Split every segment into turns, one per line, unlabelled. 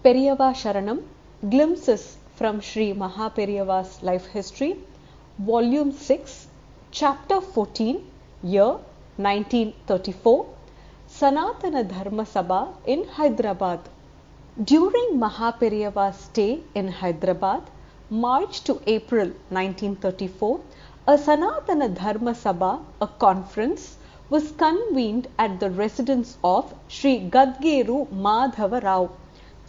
Periyava Sharanam, Glimpses from Sri MahaPeriyava's Life History, Volume 6, Chapter 14, Year 1934, Sanatana Dharma Sabha in Hyderabad. During MahaPeriyava's stay in Hyderabad, March to April 1934, a Sanatana Dharma Sabha, a conference, was convened at the residence of Sri Gadgeru Madhava Rao.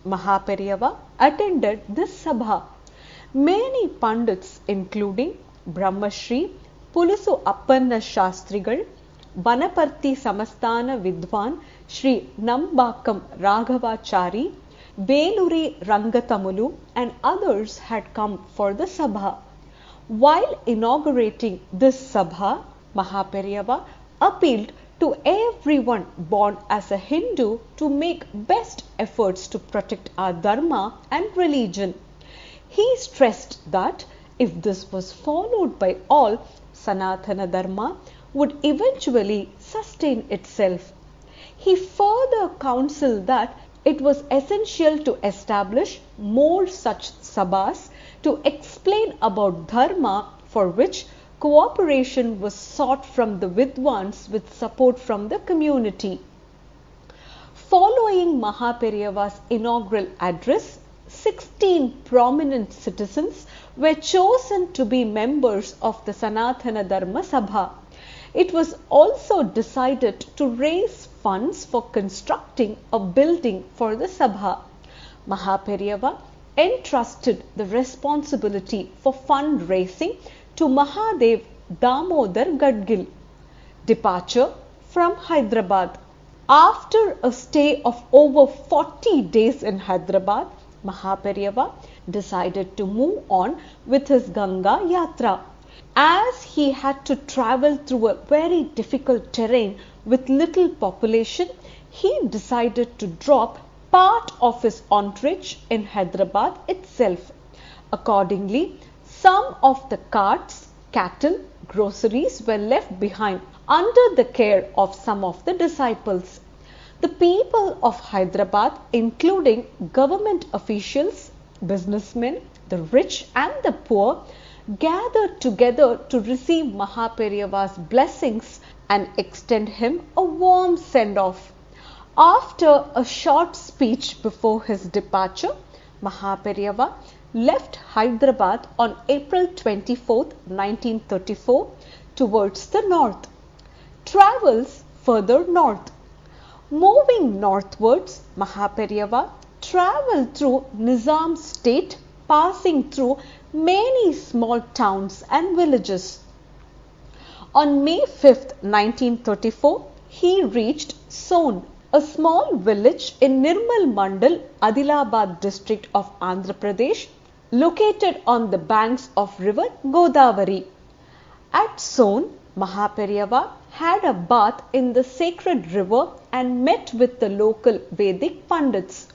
MahaPeriyava attended this Sabha. Many Pandits, including Brahmashri Pulusu Appanna Shastrigal, Vanaparthi Samastana Vidwan Sri Nambakam Raghavachari, Veluri Rangatamulu and others had come for the Sabha. While inaugurating this Sabha, MahaPeriyava appealed to everyone born as a Hindu to make best efforts to protect our Dharma and religion. He stressed that if this was followed by all, Sanatana Dharma would eventually sustain itself. He further counselled that it was essential to establish more such sabhas to explain about Dharma, for which cooperation was sought from the Vidwans with support from the community. Following MahaPeriyava's inaugural address, 16 prominent citizens were chosen to be members of the Sanatana Dharma Sabha. It was also decided to raise funds for constructing a building for the Sabha. MahaPeriyava entrusted the responsibility for fundraising to Mahadev Damodar Gadgil. Departure from Hyderabad. After a stay of over 40 days in Hyderabad, MahaPeriyava decided to move on with his Ganga Yatra. As he had to travel through a very difficult terrain with little population, he decided to drop part of his entourage in Hyderabad itself. Accordingly, some of the carts, cattle, groceries were left behind under the care of some of the disciples. The people of Hyderabad, including government officials, businessmen, the rich and the poor, gathered together to receive MahaPeriyava's blessings and extend him a warm send-off. After a short speech before his departure, MahaPeriyava left Hyderabad on April 24, 1934 towards the north. Travels further north. Moving northwards, MahaPeriyava travelled through Nizam state, passing through many small towns and villages. On May 5, 1934, he reached Son, a small village in Nirmal Mandal, Adilabad district of Andhra Pradesh, located on the banks of river Godavari. At Son, MahaPeriyava had a bath in the sacred river and met with the local Vedic Pandits.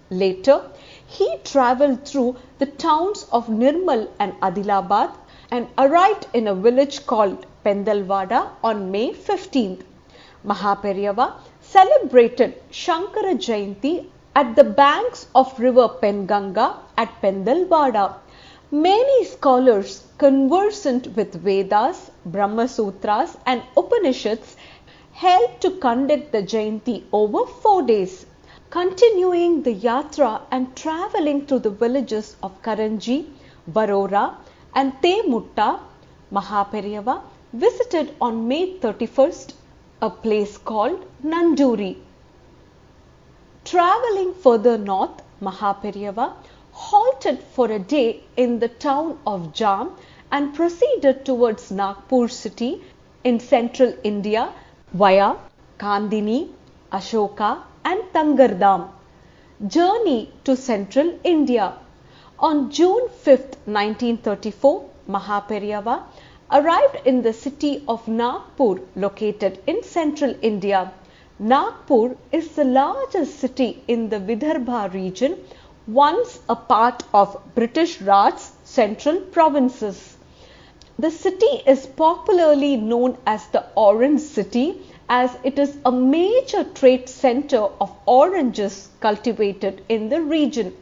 Later, he travelled through the towns of Nirmal and Adilabad and arrived in a village called Pendalwada on May 15th. MahaPeriyava celebrated Shankara Jayanti at the banks of river Penganga at Pendalwada. Many scholars conversant with Vedas, Brahma Sutras and Upanishads helped to conduct the Jayanti over 4 days. Continuing the yatra and travelling through the villages of Karanji, Varora and Temutta, MahaPeriyava visited on May 31st a place called Nanduri. Travelling further north, MahaPeriyava halted for a day in the town of Jam and proceeded towards Nagpur city in central India via Kandini, Ashoka and Tangardam. Journey to central India. On June 5, 1934, MahaPeriyava arrived in the city of Nagpur located in central India. Nagpur is the largest city in the Vidarbha region, once a part of British Raj's central provinces. The city is popularly known as the Orange City as it is a major trade center of oranges cultivated in the region.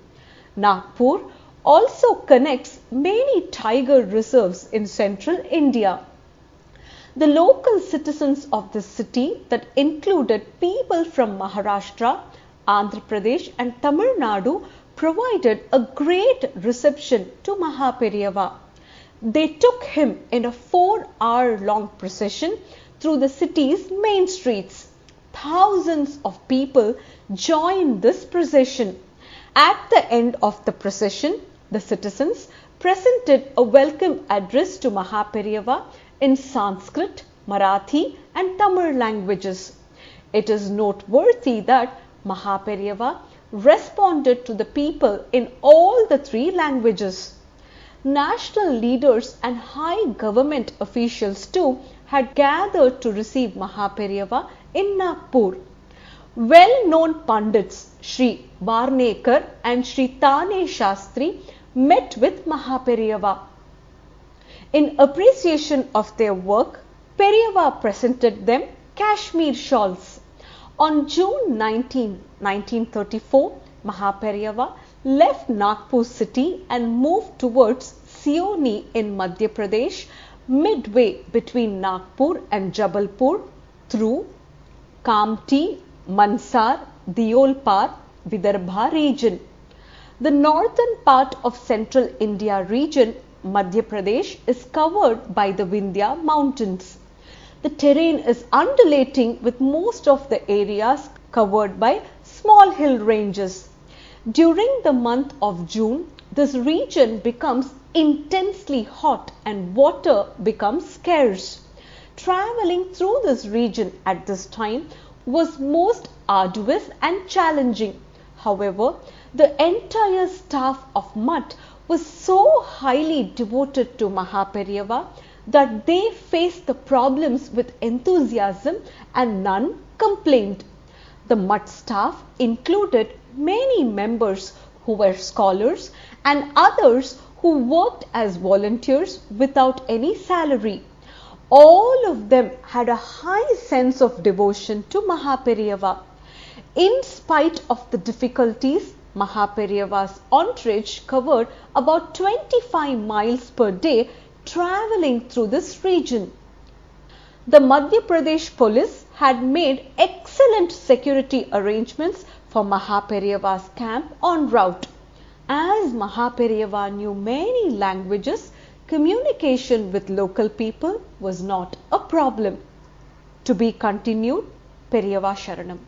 Nagpur also connects many tiger reserves in central India. The local citizens of the city, that included people from Maharashtra, Andhra Pradesh and Tamil Nadu, provided a great reception to MahaPeriyava. They took him in a 4-hour-long procession through the city's main streets. Thousands of people joined this procession. At the end of the procession, the citizens presented a welcome address to MahaPeriyava in Sanskrit, Marathi and Tamil languages. It is noteworthy that MahaPeriyava responded to the people in all the 3 languages. National leaders and high government officials too had gathered to receive MahaPeriyava in Nagpur. Well-known Pandits Sri Varnekar and Sri Tane Shastri met with MahaPeriyava. In appreciation of their work, Periyava presented them Kashmir shawls. On June 19, 1934, MahaPeriyava left Nagpur city and moved towards Seoni in Madhya Pradesh, midway between Nagpur and Jabalpur, through Kamti, Mansar, Diolpar, Vidarbha region. The northern part of central India region, Madhya Pradesh, is covered by the Vindhya mountains. The terrain is undulating, with most of the areas covered by small hill ranges. During the month of June, this region becomes intensely hot and water becomes scarce. Traveling through this region at this time was most arduous and challenging. However, the entire staff of Mutt was so highly devoted to MahaPeriyava that they faced the problems with enthusiasm and none complained. The Mutt staff included many members who were scholars and others who worked as volunteers without any salary. All of them had a high sense of devotion to MahaPeriyava. In spite of the difficulties, MahaPeriyava's entourage covered about 25 miles per day traveling through this region. The Madhya Pradesh police had made excellent security arrangements for MahaPeriyava's camp en route. As MahaPeriyava knew many languages, communication with local people was not a problem. To be continued. Periyava Sharanam.